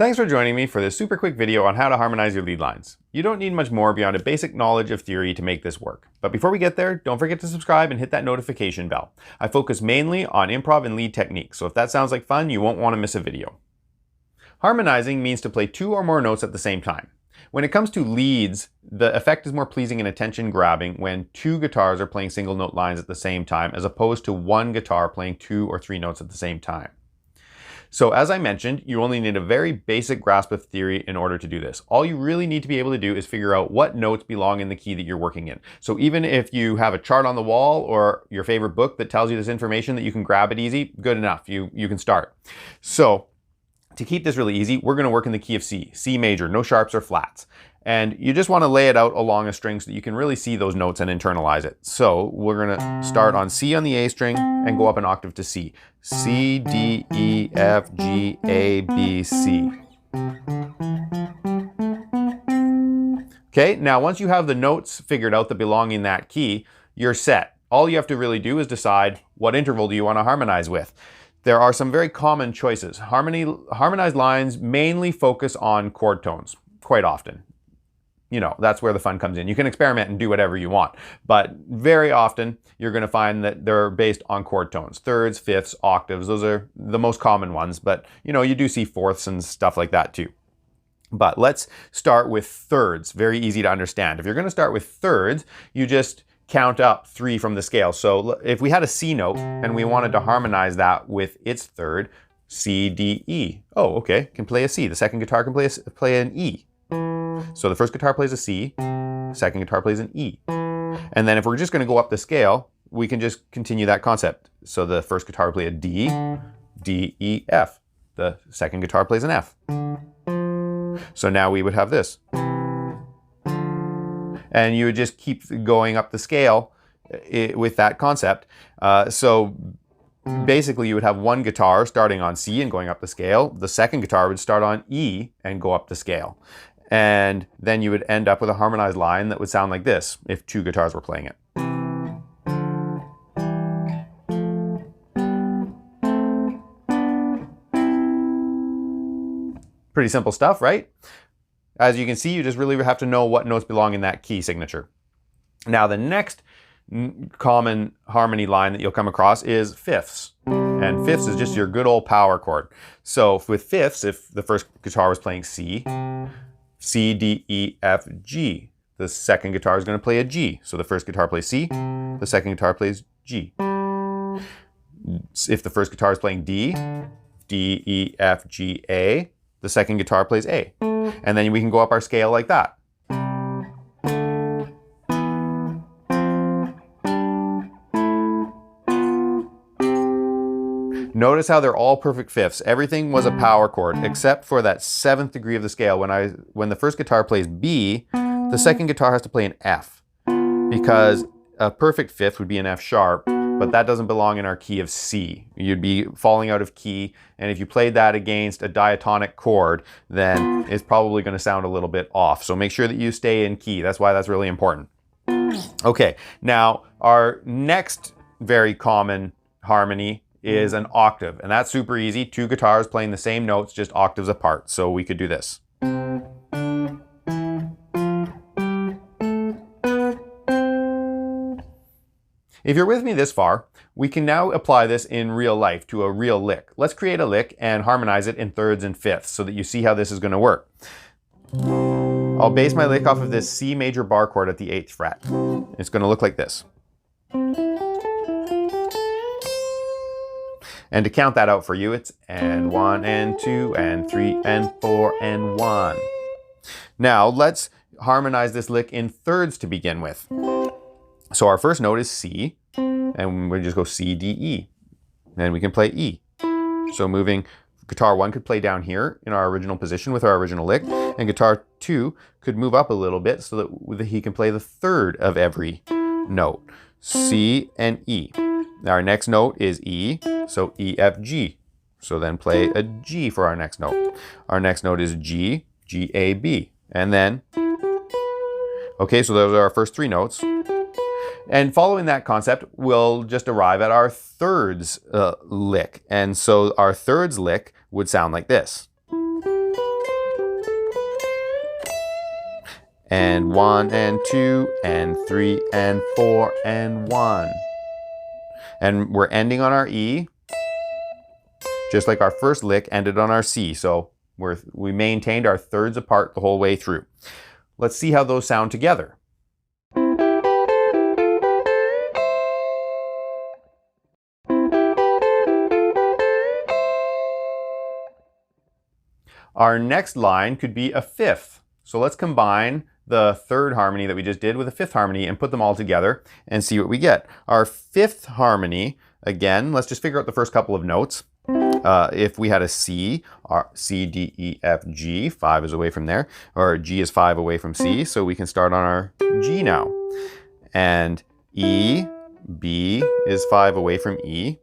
Thanks for joining me for this super quick video on how to harmonize your lead lines. You don't need much more beyond a basic knowledge of theory to make this work. But before we get there, don't forget to subscribe and hit that notification bell. I focus mainly on improv and lead techniques, so if that sounds like fun, you won't want to miss a video. Harmonizing means to play two or more notes at the same time. When it comes to leads, the effect is more pleasing and attention grabbing when two guitars are playing single note lines at the same time, as opposed to one guitar playing two or three notes at the same time. So as I mentioned, you only need a very basic grasp of theory in order to do this. All you really need to be able to do is figure out what notes belong in the key that you're working in. So even if you have a chart on the wall or your favorite book that tells you this information that you can grab it easy, good enough, you can start. So to keep this really easy, we're going to work in the key of C, C major, no sharps or flats. And you just want to lay it out along a string so that you can really see those notes and internalize it. So we're going to start on C on the A string and go up an octave to C. C, D, E, F, G, A, B, C. Okay, now once you have the notes figured out that belong in that key, you're set. All you have to really do is decide what interval do you want to harmonize with. There are some very common choices. Harmonized lines mainly focus on chord tones, quite often. You know, that's where the fun comes in. You can experiment and do whatever you want, but very often you're going to find that they're based on chord tones. Thirds, fifths, octaves, those are the most common ones, but you know, you do see fourths and stuff like that too. But let's start with thirds, very easy to understand. If you're going to start with thirds, you just count up 3 from the scale. So if we had a C note and we wanted to harmonize that with its third, C, D, E. Oh, okay, can play a C. The second guitar can play an E. So the first guitar plays a C, the second guitar plays an E. And then if we're just going to go up the scale, we can just continue that concept. So the first guitar will play a D, D, E, F. The second guitar plays an F. So now we would have this. And you would just keep going up the scale with that concept. So basically you would have one guitar starting on C and going up the scale. The second guitar would start on E and go up the scale. And then you would end up with a harmonized line that would sound like this if two guitars were playing it. Pretty simple stuff, right? As you can see, you just really have to know what notes belong in that key signature. Now the next common harmony line that you'll come across is fifths. And fifths is just your good old power chord. So with fifths, if the first guitar was playing C, C, D, E, F, G. The second guitar is going to play a G. So the first guitar plays C, the second guitar plays G. If the first guitar is playing D, D, E, F, G, A, the second guitar plays A. And then we can go up our scale like that. Notice how they're all perfect fifths. Everything was a power chord except for that 7th degree of the scale. When the first guitar plays B, the second guitar has to play an F, because a perfect fifth would be an F sharp, but that doesn't belong in our key of C. You'd be falling out of key, and if you played that against a diatonic chord, then it's probably going to sound a little bit off. So make sure that you stay in key. That's why that's really important. Okay, now our next very common harmony is an octave, and that's super easy. Two guitars playing the same notes, just octaves apart. So we could do this. If you're with me this far, we can now apply this in real life to a real lick. Let's create a lick and harmonize it in thirds and fifths so that you see how this is going to work. I'll base my lick off of this C major bar chord at the 8th fret. It's going to look like this. And to count that out for you, it's and 1 and 2 and 3 and 4 and 1. Now let's harmonize this lick in thirds to begin with. So our first note is C, and we just go C, D, E. And we can play E. So moving, guitar 1 could play down here in our original position with our original lick, and guitar 2 could move up a little bit so that he can play the third of every note. C and E. Our next note is E, so E, F, G. So then play a G for our next note. Our next note is G, G, A, B. And then, okay, so those are our first 3 notes. And following that concept, we'll just arrive at our thirds lick. And so our thirds lick would sound like this. and 1 and 2 and 3 and 4 and 1. And we're ending on our E, just like our first lick ended on our C. So we maintained our thirds apart the whole way through. Let's see how those sound together. Our next line could be a fifth. So let's combine the third harmony that we just did with a fifth harmony and put them all together and see what we get. Our fifth harmony, again, let's just figure out the first couple of notes. If we had a C, our C, D, E, F, G, 5 is away from there, or G is 5 away from C, so we can start on our G now. And E, B is 5 away from E,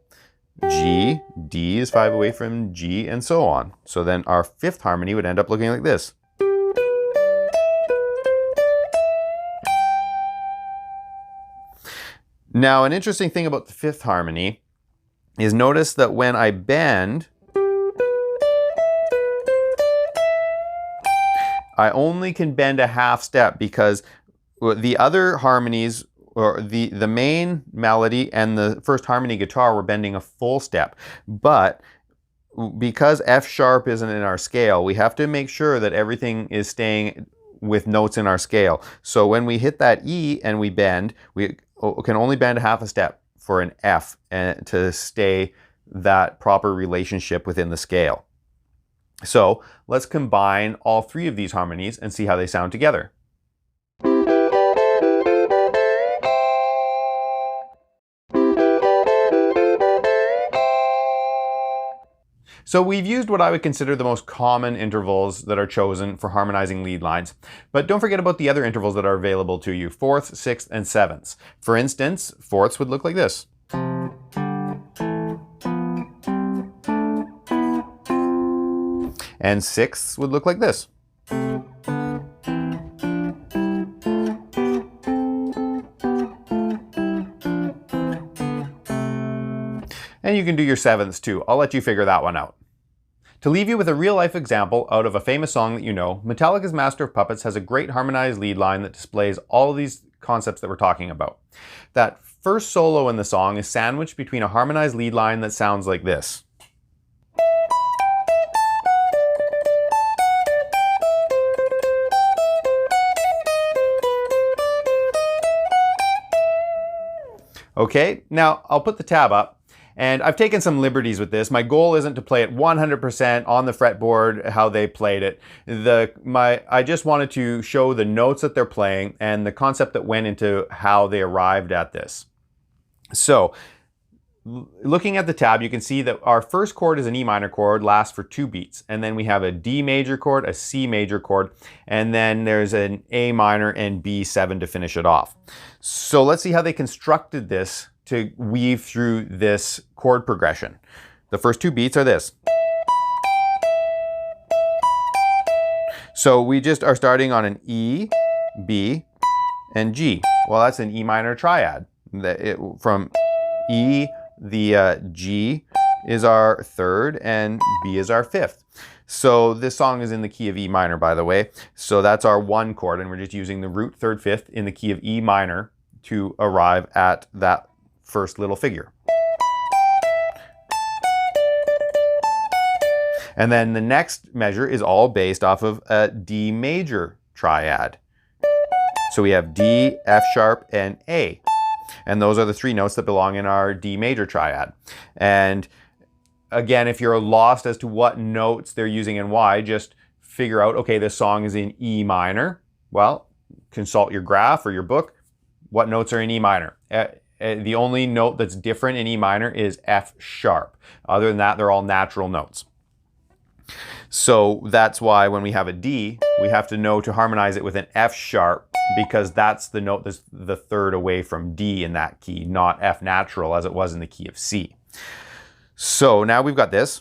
G, D is 5 away from G, and so on. So then our fifth harmony would end up looking like this. Now, an interesting thing about the fifth harmony is notice that when I bend, I only can bend a half step because the other harmonies, or the main melody and the first harmony guitar, were bending a full step. But because F sharp isn't in our scale, we have to make sure that everything is staying with notes in our scale. So when we hit that E and we bend, we can only bend a half a step for an F and to stay that proper relationship within the scale. So let's combine all three of these harmonies and see how they sound together. So we've used what I would consider the most common intervals that are chosen for harmonizing lead lines. But don't forget about the other intervals that are available to you, fourths, sixths, and sevenths. For instance, fourths would look like this. And sixths would look like this. And you can do your sevenths too. I'll let you figure that one out. To leave you with a real-life example out of a famous song that you know, Metallica's Master of Puppets has a great harmonized lead line that displays all of these concepts that we're talking about. That first solo in the song is sandwiched between a harmonized lead line that sounds like this. Okay, now I'll put the tab up. And I've taken some liberties with this. My goal isn't to play it 100% on the fretboard how they played it. I just wanted to show the notes that they're playing and the concept that went into how they arrived at this. So, looking at the tab, you can see that our first chord is an E minor chord, lasts for 2 beats. And then we have a D major chord, a C major chord, and then there's an A minor and B7 to finish it off. So let's see how they constructed this to weave through this chord progression. The first 2 beats are this. So we just are starting on an E, B, and G. Well, that's an E minor triad. From E, the G is our third, and B is our fifth. So this song is in the key of E minor, by the way. So that's our 1 chord, and we're just using the root, third, fifth in the key of E minor to arrive at that first little figure. And then the next measure is all based off of a D major triad. So we have D, F sharp, and A. And those are the 3 notes that belong in our D major triad. And again, if you're lost as to what notes they're using and why, just figure out, okay, this song is in E minor. Well, consult your graph or your book. What notes are in E minor? The only note that's different in E minor is F sharp. Other than that, they're all natural notes. So that's why when we have a D, we have to know to harmonize it with an F sharp, because that's the note that's the third away from D in that key, not F natural as it was in the key of C. So now we've got this.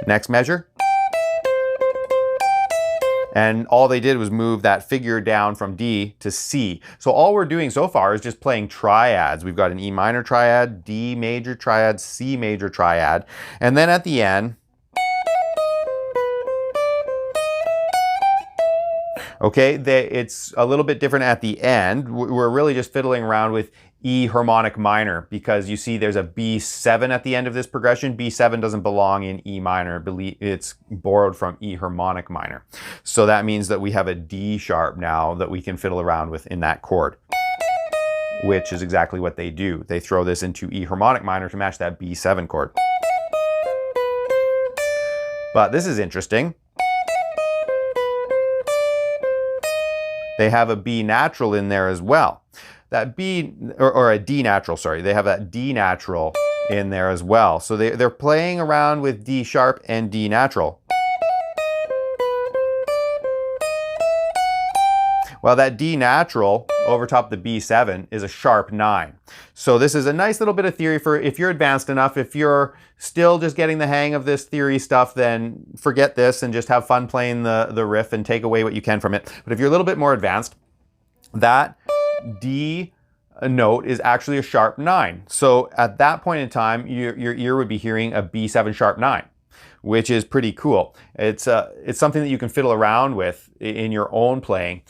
Next measure. And all they did was move that figure down from D to C. So all we're doing so far is just playing triads. We've got an E minor triad, D major triad, C major triad. And then at the end, Okay, it's a little bit different at the end. We're really just fiddling around with E harmonic minor because you see there's a B7 at the end of this progression. B7 doesn't belong in E minor. It's borrowed from E harmonic minor. So that means that we have a D sharp now that we can fiddle around with in that chord, which is exactly what they do. They throw this into E harmonic minor to match that B7 chord. But this is interesting. They have a B natural in there as well. That B, or a D natural, sorry. They have that D natural in there as well. So they're playing around with D sharp and D natural. Well, that D natural over top the B7 is a sharp 9. So this is a nice little bit of theory for if you're advanced enough. If you're still just getting the hang of this theory stuff, then forget this and just have fun playing the riff and take away what you can from it. But if you're a little bit more advanced, that D note is actually a sharp 9. So at that point in time, your ear would be hearing a B7 sharp 9, which is pretty cool. It's something that you can fiddle around with in your own playing.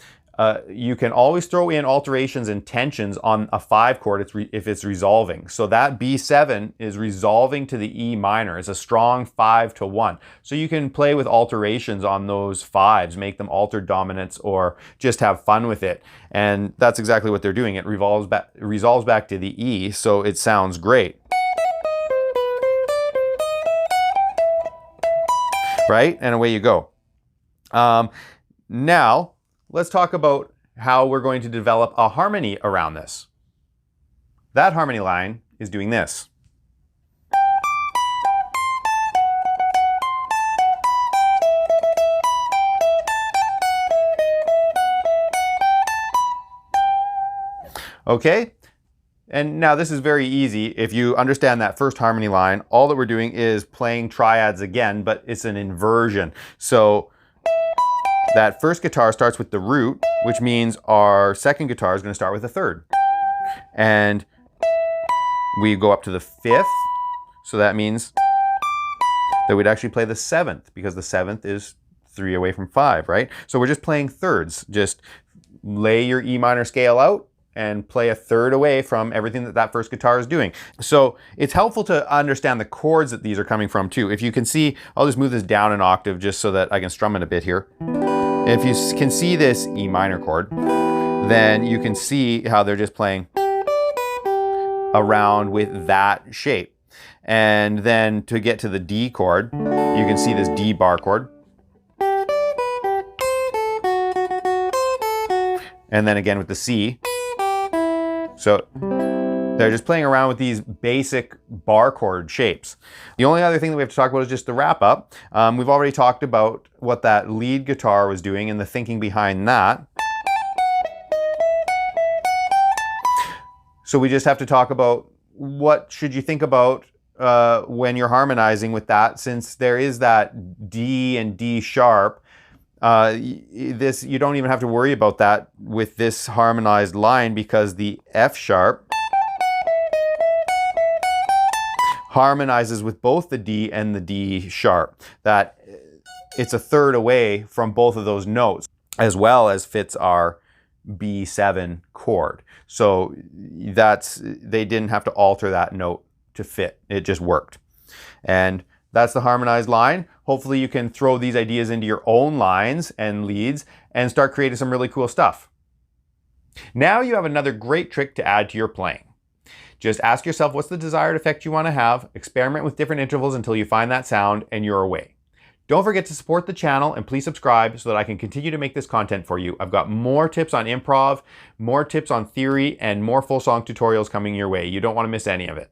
You can always throw in alterations and tensions on a 5 chord if it's resolving. So that B7 is resolving to the E minor. It's a strong 5-1. So you can play with alterations on those 5s, make them altered dominants, or just have fun with it. And that's exactly what they're doing. It resolves back to the E, so it sounds great. Right? And away you go. Now, let's talk about how we're going to develop a harmony around this. That harmony line is doing this. Okay? And now this is very easy. If you understand that first harmony line, all that we're doing is playing triads again, but it's an inversion. So that first guitar starts with the root, which means our second guitar is going to start with a third. And we go up to the 5th, so that means that we'd actually play the 7th, because the 7th is 3 away from 5, right? So we're just playing thirds. Just lay your E minor scale out and play a third away from everything that first guitar is doing. So it's helpful to understand the chords that these are coming from too. If you can see, I'll just move this down an octave just so that I can strum it a bit here. If you can see this E minor chord, then you can see how they're just playing around with that shape. And then to get to the D chord, you can see this D bar chord. And then again with the C. So they're just playing around with these basic bar chord shapes. The only other thing that we have to talk about is just the wrap up. We've already talked about what that lead guitar was doing and the thinking behind that. So we just have to talk about what should you think about when you're harmonizing with that, since there is that D and D sharp. You don't even have to worry about that with this harmonized line, because the F sharp harmonizes with both the D and the D sharp. That it's a third away from both of those notes, as well as fits our B7 chord. So they didn't have to alter that note to fit. It just worked. And that's the harmonized line. Hopefully you can throw these ideas into your own lines and leads and start creating some really cool stuff. Now you have another great trick to add to your playing. Just ask yourself what's the desired effect you want to have, experiment with different intervals until you find that sound, and you're away. Don't forget to support the channel, and please subscribe so that I can continue to make this content for you. I've got more tips on improv, more tips on theory, and more full song tutorials coming your way. You don't want to miss any of it.